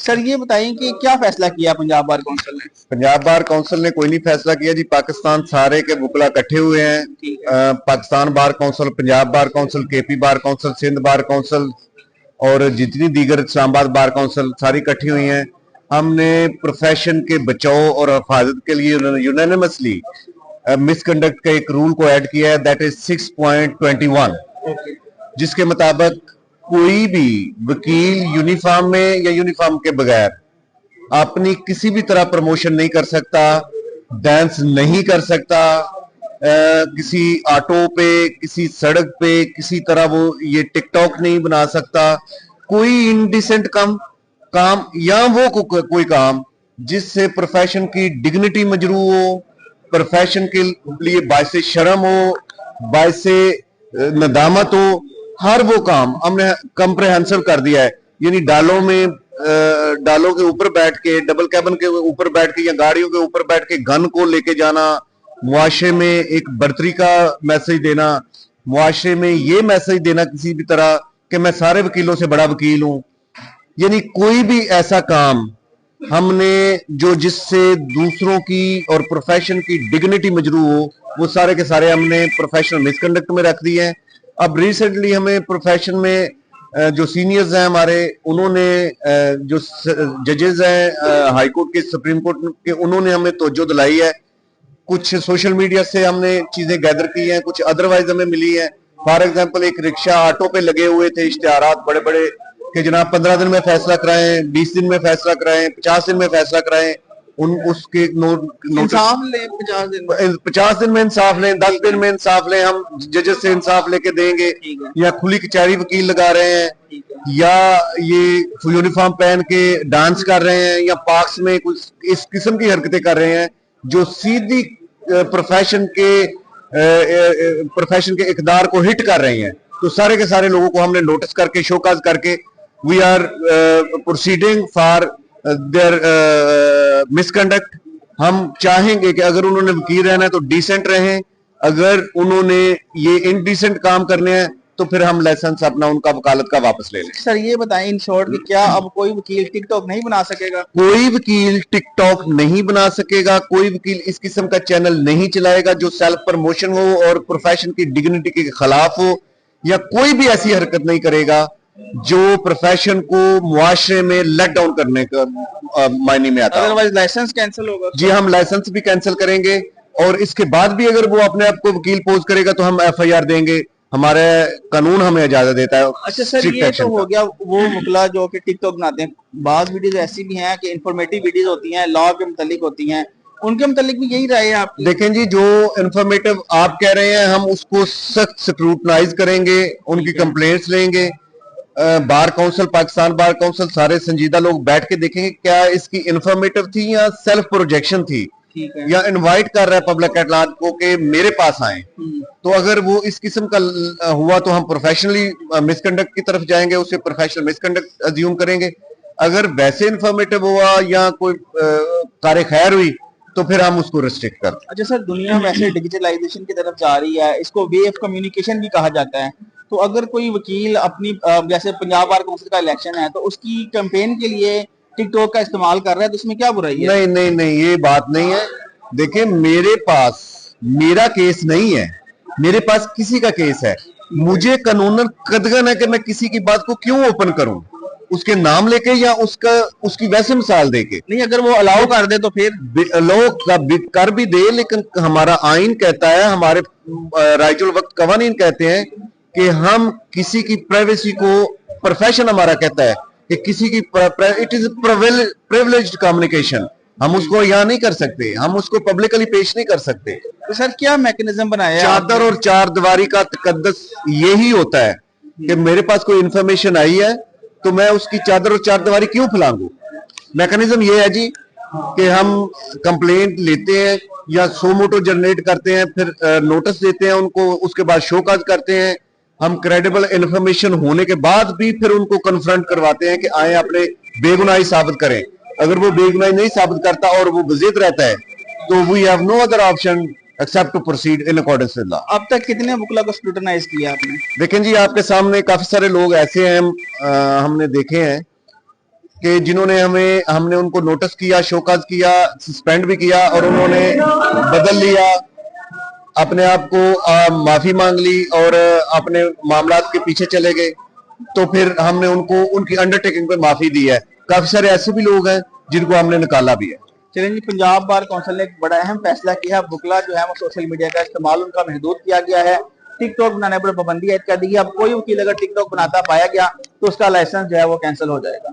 Sir ये बताइए कि क्या फैसला किया पंजाब बार काउंसिल ने? पंजाब बार काउंसिल ने कोई नहीं फैसला किया जी। पाकिस्तान सारे के वकला इकट्ठे हुए हैं। Pakistan bar council, Punjab bar council, KP bar council, Sindh bar council और जितनी दीगर इस्लामाबाद बार काउंसिल सारी इकट्ठी हुई हैं। हमने प्रोफेशन के बचाव और हिफाजत के लिए यूनानिमसली मिसकंडक्ट का एक रूल को ऐड किया है, दैट इज 6.21, जिसके मुताबिक कोई भी वकील यूनिफॉर्म में या यूनिफॉर्म के बगैर अपनी किसी भी तरह प्रमोशन नहीं कर सकता, डांस नहीं कर सकता, किसी ऑटो पे, किसी सड़क पे, किसी तरह वो ये टिकटॉक नहीं बना सकता। कोई इनडिसेंट काम या वो कोई काम जिससे प्रोफेशन की डिग्निटी मजरू हो, प्रोफेशन के लिए बायसे शर्म हो, बायसे नदामत हो, हर वो काम हमने कंप्रहेंसिव कर दिया है। यानी डालों के ऊपर बैठ के, डबल कैबिन के ऊपर बैठ के या गाड़ियों के ऊपर बैठ के गन को लेके जाना, मुआशरे में एक बर्तरी का मैसेज देना, मुआशरे में ये मैसेज देना किसी भी तरह कि मैं सारे वकीलों से बड़ा वकील हूं, यानी कोई भी ऐसा काम हमने जो जिससे दूसरों की और प्रोफेशन की डिग्निटी मजरू हो, वो सारे के सारे हमने प्रोफेशनल मिसकंडक्ट में रख दिए हैं। अब रिसेंटली हमें प्रोफेशन में जो सीनियर्स हैं हमारे, उन्होंने जो जजेस हैं हाई कोर्ट के, सुप्रीम कोर्ट के, उन्होंने हमें तवज्जो दिलाई है। कुछ सोशल मीडिया से हमने चीजें गैदर की हैं, कुछ अदरवाइज हमें मिली है। फॉर एग्जांपल एक रिक्शा ऑटो पे लगे हुए थे इश्तिहारात बड़े बड़े कि जनाब 15 दिन में फैसला कराएं, 20 दिन में फैसला कराएं, 50 दिन में फैसला कराएं। उसके इंसाफ लें, 50 दिन में इंसाफ लें, 10 दिन में इंसाफ लें, हम जजेस से इंसाफ लेके देंगे। या खुली कचहरी वकील लगा रहे हैं, या ये यूनिफॉर्म पहन के डांस कर रहे हैं, या पार्क्स में कुछ इस किस्म की हरकतें कर रहे हैं जो सीधी प्रोफेशन के इकदार को हिट कर रहे हैं। तो सारे के सारे लोगों को हमने नोटिस करके, शोकाज करके, we are proceeding for their misconduct. हम चाहेंगे कि अगर उन्होंने वकील रहना है तो डिसेंट रहें, अगर उन्होंने ये इनडिसेंट काम करने हैं तो फिर हम लाइसेंस अपना उनका वकालत का वापस ले लें। सर ये बताएं इन शॉर्ट कि क्या अब कोई वकील टिकटॉक नहीं बना सकेगा? कोई वकील टिकटॉक नहीं बना सकेगा, कोई वकील इस किस्म का चैनल नहीं चलाएगा जो सेल्फ प्रमोशन हो और प्रोफेशन की डिग्निटी के खिलाफ हो, या कोई भी ऐसी हरकत नहीं करेगा जो प्रोफेशन को मुआशरे में लेट डाउन करने का मायने में आता है। अदरवाइज लाइसेंस कैंसिल होगा? जी, हम लाइसेंस भी कैंसिल करेंगे और इसके बाद भी अगर वो अपने आप को वकील पोज करेगा तो हम FIR देंगे। हमारे कानून हमें इजाजत देता है। अच्छा सर, ये तो हो गया वो मुकला जो कि टिकटॉक बनाते हैं। बाज वीडियोस ऐसी भी हैं कि इंफॉर्मेटिव वीडियोस होती हैं, लॉ के मुतालिक होती हैं, उनके मुतालिक भी यही राय है आपकी? देखें जी, जो इंफॉर्मेटिव आप कह रहे हैं हम उसको सख्त स्क्रूटनाइज करेंगे, उनकी कंप्लेंट्स लेंगे। Bar council, Pakistan bar council, सारे संजीदा लोग बैठ के देखेंगे क्या इसकी इंफॉर्मेटिव थी या सेल्फ प्रोजेक्शन थी, या इनवाइट कर रहा है पब्लिक एटलाट को कि मेरे पास आए। तो अगर वो इस किस्म का हुआ तो हम प्रोफेशनली मिसकंडक्ट की तरफ जाएंगे, उससे प्रोफेशनल मिसकंडक्ट अज्यूम करेंगे। अगर वैसे इंफॉर्मेटिव हुआ या कोई कार खैर हुई तो फिर हम उसको रिस्ट्रिक्ट कर। अच्छा सर, दुनिया वैसे डिजिटलाइजेशन की तरफ जा रही है, इसको वे ऑफ कम्युनिकेशन भी कहा जाता है। तो अगर कोई वकील अपनी जैसे पंजाब बार काउंसिल का इलेक्शन है तो उसकी कैंपेन के लिए टिकटॉक का इस्तेमाल कर रहा है, तो उसमें क्या बुराई है? नहीं नहीं नहीं, ये बात नहीं है। देखिए, मेरे पास मेरा केस नहीं है, मेरे पास किसी का केस है। मुझे कानूनन कदगन है कि मैं किसी की बात को क्यों ओपन करूं, उसके नाम लेके या उसकी वैसे मिसाल देके। नहीं, अगर वो अलाउ कर दे तो फिर अलाउ कर भी दे, लेकिन हमारा आइन कहता है, हमारे राइजुल वक्त कवानीन कहते हैं कि हम किसी की प्राइवेसी को, प्रोफेशन हमारा कहता है कि किसी की, इट इज प्रिविलेज्ड कम्युनिकेशन, हम उसको यहाँ नहीं कर सकते, हम उसको पब्लिकली पेश नहीं कर सकते। तो सर क्या मैकेनिज्म बनाया? चादर और चार दीवारी का तकद्दस यही होता है कि मेरे पास कोई इंफॉर्मेशन आई है तो मैं उसकी चादर और चार दीवारी क्यों फैलाऊं। मैकेनिज्म ये है जी कि हम कंप्लेंट लेते हैं या सो मोटो जनरेट करते हैं, फिर नोटिस देते हैं उनको, उसके बाद शोकाज करते हैं। हम क्रेडिबल इंफॉर्मेशन होने के बाद भी फिर उनको कन्फ्रंट करवाते हैं कि आए अपने बेगुनाही साबित करें। अगर वो बेगुनाही नहीं साबित करता और वो वजीद रहता है तो we have no other option except to proceed in accordance with law. अब तक कितने वकला को स्क्रूटनाइज किया आपने? देखें जी, आपके सामने काफी सारे लोग ऐसे हैं, हमने देखे हैं कि जिन्होंने हमने उनको नोटिस किया, शोकॉज किया, सस्पेंड भी किया और उन्होंने बदल लिया, अपने आप को माफी मांग ली और अपने मामलात के पीछे चले गए। तो फिर हमने उनको उनकी अंडरटेकिंग पे माफी दी है। काफी सारे ऐसे भी लोग हैं जिनको हमने निकाला भी है। चलिए जी, पंजाब बार काउंसिल ने एक बड़ा अहम फैसला किया है। बुकला जो है वो सोशल मीडिया का इस्तेमाल उनका महदूद किया गया है। टिकटॉक बनाने पर पाबंदी ऐड कर दी है। अब कोई वकील अगर टिकटॉक बनाता पाया गया तो उसका लाइसेंस जो है वो कैंसिल हो जाएगा।